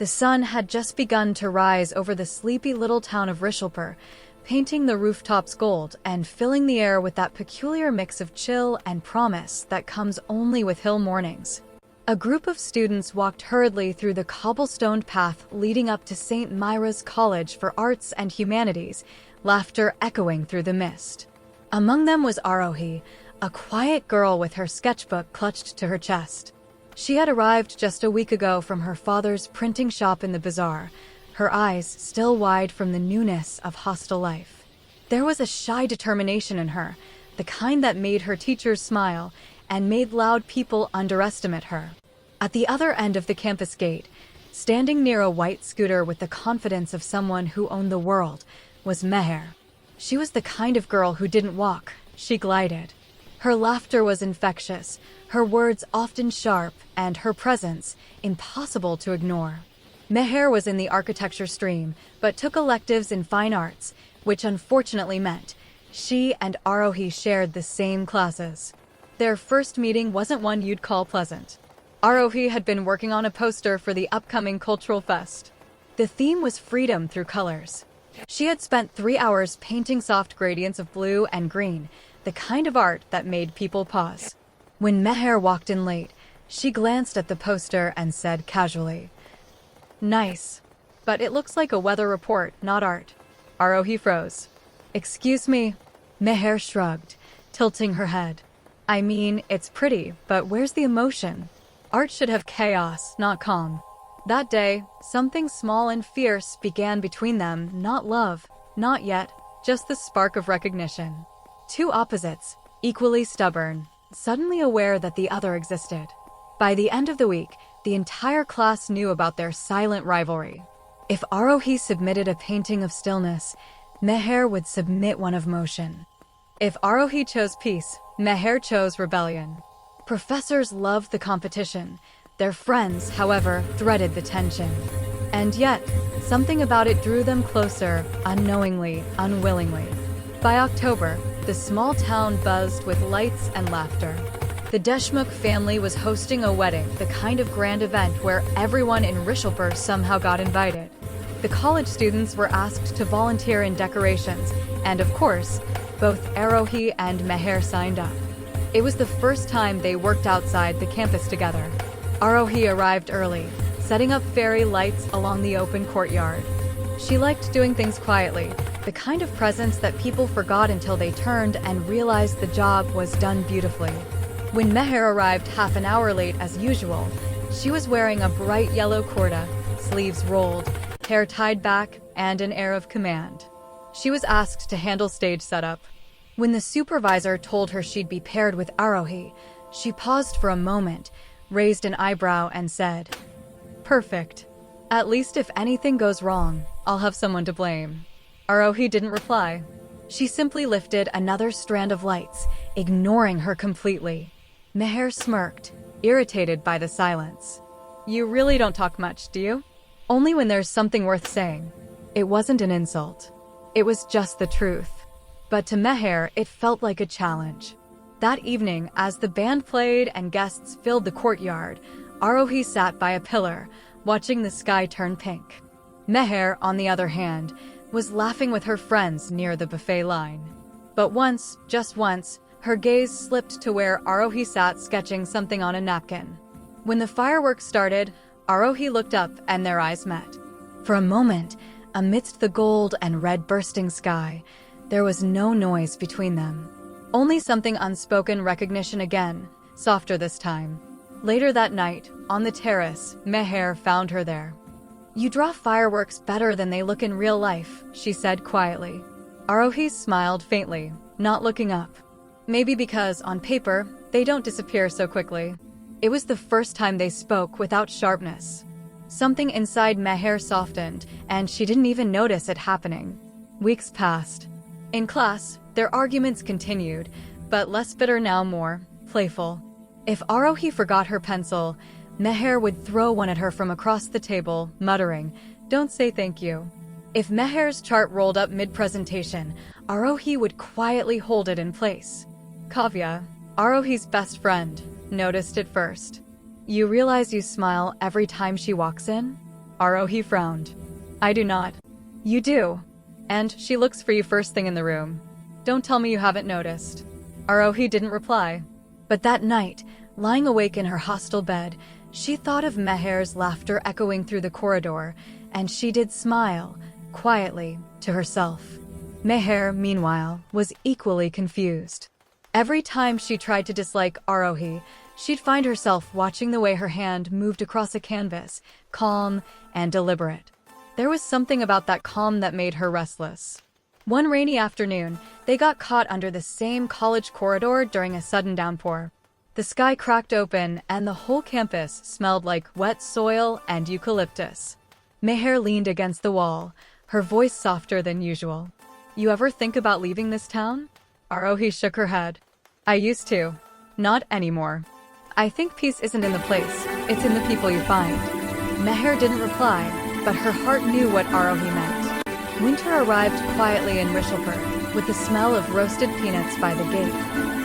The sun had just begun to rise over the sleepy little town of Rishalpur, painting the rooftops gold and filling the air with that peculiar mix of chill and promise that comes only with hill mornings. A group of students walked hurriedly through the cobblestoned path leading up to St. Myra's College for Arts and Humanities, laughter echoing through the mist. Among them was Aarohi, a quiet girl with her sketchbook clutched to her chest. She had arrived just a week ago from her father's printing shop in the bazaar, her eyes still wide from the newness of hostel life. There was a shy determination in her, the kind that made her teachers smile and made loud people underestimate her. At the other end of the campus gate, standing near a white scooter with the confidence of someone who owned the world, was Meher. She was the kind of girl who didn't walk, she glided. Her laughter was infectious, her words often sharp, and her presence impossible to ignore. Meher was in the architecture stream, but took electives in fine arts, which unfortunately meant she and Aarohi shared the same classes. Their first meeting wasn't one you'd call pleasant. Aarohi had been working on a poster for the upcoming cultural fest. The theme was freedom through colors. She had spent 3 hours painting soft gradients of blue and green, the kind of art that made people pause. When Meher walked in late, she glanced at the poster and said casually, "Nice, but it looks like a weather report, not art." Aarohi froze. "Excuse me?" Meher shrugged, tilting her head. "I mean, it's pretty, but where's the emotion? Art should have chaos, not calm." That day, something small and fierce began between them, not love, not yet, just the spark of recognition. Two opposites, equally stubborn, suddenly aware that the other existed. By the end of the week, the entire class knew about their silent rivalry. If Aarohi submitted a painting of stillness, Meher would submit one of motion. If Aarohi chose peace, Meher chose rebellion. Professors loved the competition. Their friends, however, dreaded the tension. And yet, something about it drew them closer, unknowingly, unwillingly. By October, the small town buzzed with lights and laughter. The Deshmukh family was hosting a wedding, the kind of grand event where everyone in Rishalpur somehow got invited. The college students were asked to volunteer in decorations, and of course, both Aarohi and Meher signed up. It was the first time they worked outside the campus together. Aarohi arrived early, setting up fairy lights along the open courtyard. She liked doing things quietly, the kind of presence that people forgot until they turned and realized the job was done beautifully. When Meher arrived half an hour late as usual, she was wearing a bright yellow kurta, sleeves rolled, hair tied back, and an air of command. She was asked to handle stage setup. When the supervisor told her she'd be paired with Aarohi, she paused for a moment, raised an eyebrow, and said, "Perfect. At least if anything goes wrong, I'll have someone to blame." Aarohi didn't reply. She simply lifted another strand of lights, ignoring her completely. Meher smirked, irritated by the silence. "You really don't talk much, do you?" "Only when there's something worth saying." It wasn't an insult. It was just the truth. But to Meher, it felt like a challenge. That evening, as the band played and guests filled the courtyard, Aarohi sat by a pillar, watching the sky turn pink. Meher, on the other hand, was laughing with her friends near the buffet line. But once, just once, her gaze slipped to where Aarohi sat sketching something on a napkin. When the fireworks started, Aarohi looked up and their eyes met. For a moment, amidst the gold and red bursting sky, there was no noise between them. Only something unspoken recognition again, softer this time. Later that night, on the terrace, Meher found her there. "You draw fireworks better than they look in real life," she said quietly. Aarohi smiled faintly, not looking up. Maybe because, on paper, they don't disappear so quickly. It was the first time they spoke without sharpness. Something inside Meher softened, and she didn't even notice it happening. Weeks passed. In class, their arguments continued, but less bitter now, more playful. If Aarohi forgot her pencil, Meher would throw one at her from across the table, muttering, "Don't say thank you." If Meher's chart rolled up mid-presentation, Aarohi would quietly hold it in place. Kavya, Aarohi's best friend, noticed it first. "You realize you smile every time she walks in?" Aarohi frowned. I do not. You do. And she looks for you first thing in the room. Don't tell me you haven't noticed. Aarohi didn't reply. But that night, lying awake in her hostel bed, she thought of Meher's laughter echoing through the corridor, and she did smile, quietly, to herself. Meher, meanwhile, was equally confused. Every time she tried to dislike Aarohi, she'd find herself watching the way her hand moved across a canvas, calm and deliberate. There was something about that calm that made her restless. One rainy afternoon, they got caught under the same college corridor during a sudden downpour. The sky cracked open and the whole campus smelled like wet soil and eucalyptus. Meher leaned against the wall, her voice softer than usual. You ever think about leaving this town? Aarohi shook her head. I used to. Not anymore. I think peace isn't in the place, it's in the people you find. Meher didn't reply, but her heart knew what Aarohi meant. Winter arrived quietly in Rishalpur, with the smell of roasted peanuts by the gate,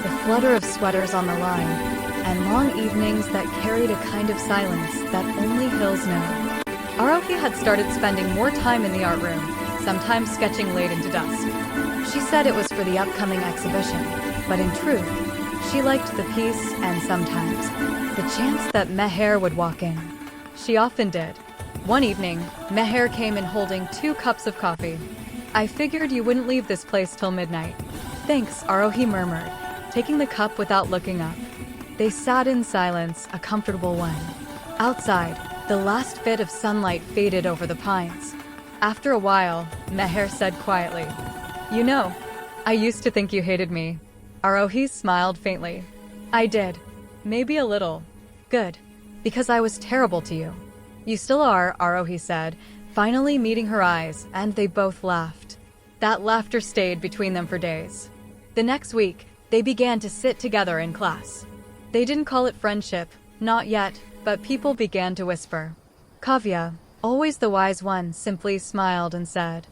the flutter of sweaters on the line, and long evenings that carried a kind of silence that only hills know. Aarohi had started spending more time in the art room, sometimes sketching late into dusk. She said it was for the upcoming exhibition, but in truth, she liked the peace and sometimes the chance that Meher would walk in. She often did. One evening, Meher came in holding 2 cups of coffee. I figured you wouldn't leave this place till midnight. Thanks, Aarohi murmured, taking the cup without looking up. They sat in silence, a comfortable one. Outside, the last bit of sunlight faded over the pines. After a while, Meher said quietly, You know, I used to think you hated me. Aarohi smiled faintly. I did. Maybe a little. Good. Because I was terrible to you. You still are, Aarohi said, finally meeting her eyes, and they both laughed. That laughter stayed between them for days. The next week, they began to sit together in class. They didn't call it friendship, not yet, but people began to whisper. Kavya, always the wise one, simply smiled and said,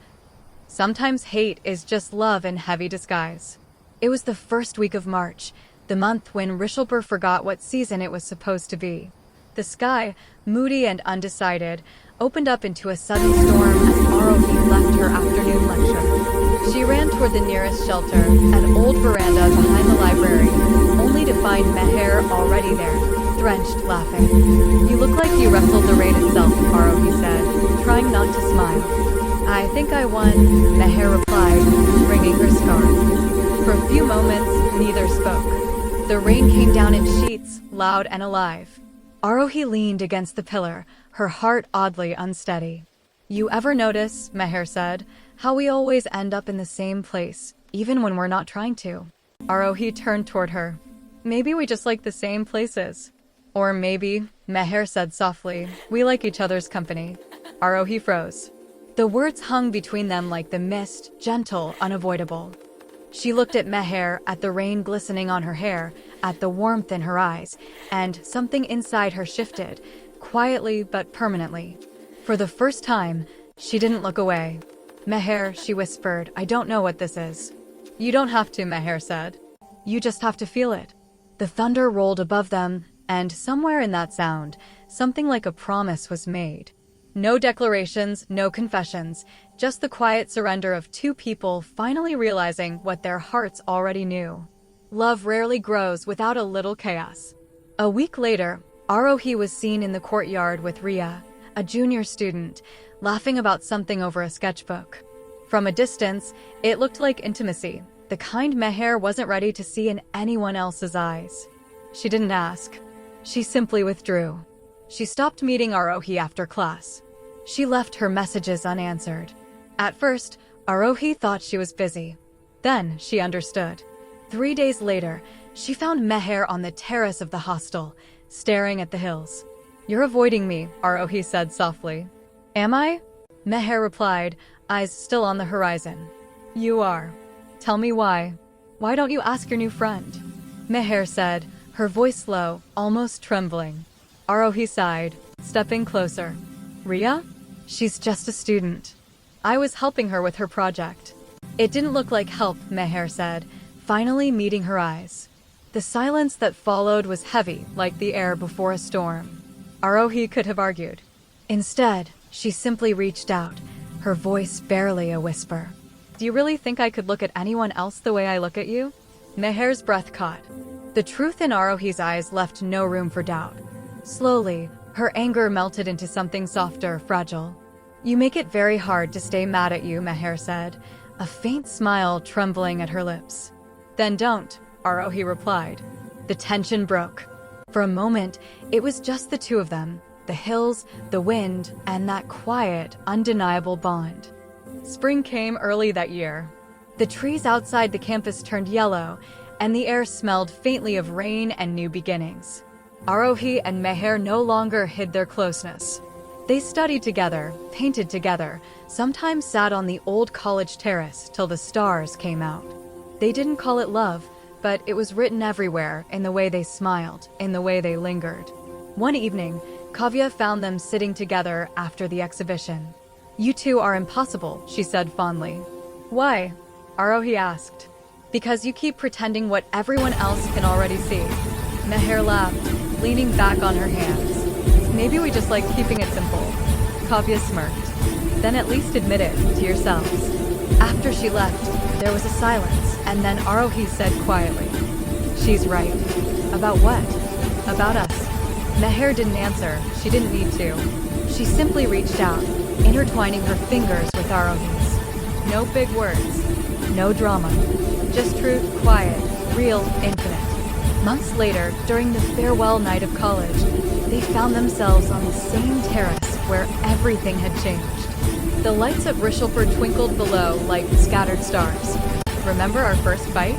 Sometimes hate is just love in heavy disguise. It was the first week of March, the month when Rishalpur forgot what season it was supposed to be. The sky, moody and undecided, opened up into a sudden storm as Aarohi left her afternoon lecture. She ran toward the nearest shelter, an old veranda behind the library, only to find Meher already there, drenched, laughing. You look like you wrestled the rain itself, Aarohi said, trying not to smile. I think I won, Meher replied, wringing her scarf. For a few moments, neither spoke. The rain came down in sheets, loud and alive. Aarohi leaned against the pillar, her heart oddly unsteady. You ever notice, Meher said, how we always end up in the same place, even when we're not trying to? Aarohi turned toward her. Maybe we just like the same places. Or maybe, Meher said softly, we like each other's company. Aarohi froze. The words hung between them like the mist, gentle, unavoidable. She looked at Meher, at the rain glistening on her hair, at the warmth in her eyes, and something inside her shifted, quietly but permanently. For the first time, she didn't look away. Meher, she whispered, I don't know what this is. You don't have to, Meher said. You just have to feel it. The thunder rolled above them, and somewhere in that sound, something like a promise was made. No declarations, no confessions, just the quiet surrender of 2 people finally realizing what their hearts already knew. Love rarely grows without a little chaos. A week later, Aarohi was seen in the courtyard with Ria, a junior student, laughing about something over a sketchbook. From a distance, it looked like intimacy, the kind Meher wasn't ready to see in anyone else's eyes. She didn't ask. She simply withdrew. She stopped meeting Aarohi after class. She left her messages unanswered. At first, Aarohi thought she was busy. Then she understood. 3 days later, she found Meher on the terrace of the hostel, staring at the hills. You're avoiding me, Aarohi said softly. Am I? Meher replied, eyes still on the horizon. You are. Tell me why. Why don't you ask your new friend? Meher said, her voice low, almost trembling. Aarohi sighed, stepping closer. Ria? She's just a student. I was helping her with her project. It didn't look like help, Meher said, finally meeting her eyes. The silence that followed was heavy, like the air before a storm. Aarohi could have argued. Instead, She simply reached out, her voice barely a whisper. Do you really think I could look at anyone else the way I look at you? Meher's breath caught. The truth in Aarohi's eyes left no room for doubt. Slowly, her anger melted into something softer, fragile. You make it very hard to stay mad at you, Meher said, a faint smile trembling at her lips. Then don't, Aarohi replied. The tension broke. For a moment, it was just the two of them, the hills, the wind, and that quiet, undeniable bond. Spring came early that year. The trees outside the campus turned yellow, and the air smelled faintly of rain and new beginnings. Aarohi and Meher no longer hid their closeness. They studied together, painted together, sometimes sat on the old college terrace till the stars came out. They didn't call it love, but it was written everywhere, in the way they smiled, in the way they lingered. One evening, Kavya found them sitting together after the exhibition. You two are impossible, she said fondly. Why? Aarohi asked. Because you keep pretending what everyone else can already see. Meher laughed, leaning back on her hands. Maybe we just like keeping it simple. Kavya smirked. Then at least admit it to yourselves. After she left, there was a silence, and then Aarohi said quietly, She's right. About what? About us. Meher didn't answer. She didn't need to. She simply reached out, intertwining her fingers with Aarohi's. No big words. No drama. Just truth, quiet, real, infinite. Months later, during the farewell night of college, they found themselves on the same terrace where everything had changed. The lights of Rishalpur twinkled below like scattered stars. Remember our first fight?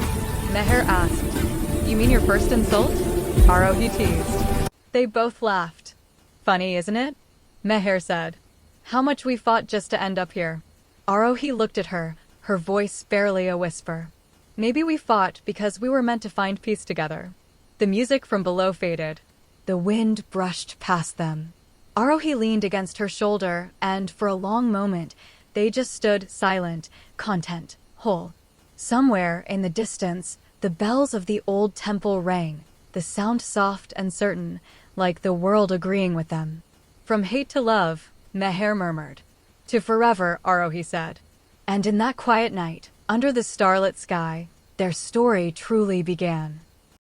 Meher asked. You mean your first insult? Aarohi teased. They both laughed. Funny, isn't it? Meher said. How much we fought just to end up here. Aarohi looked at her, her voice barely a whisper. Maybe we fought because we were meant to find peace together. The music from below faded. The wind brushed past them. Aarohi leaned against her shoulder, and for a long moment, they just stood silent, content, whole. Somewhere in the distance, the bells of the old temple rang, the sound soft and certain, like the world agreeing with them. From hate to love, Meher murmured. To forever, Aarohi said. And in that quiet night, under the starlit sky, their story truly began.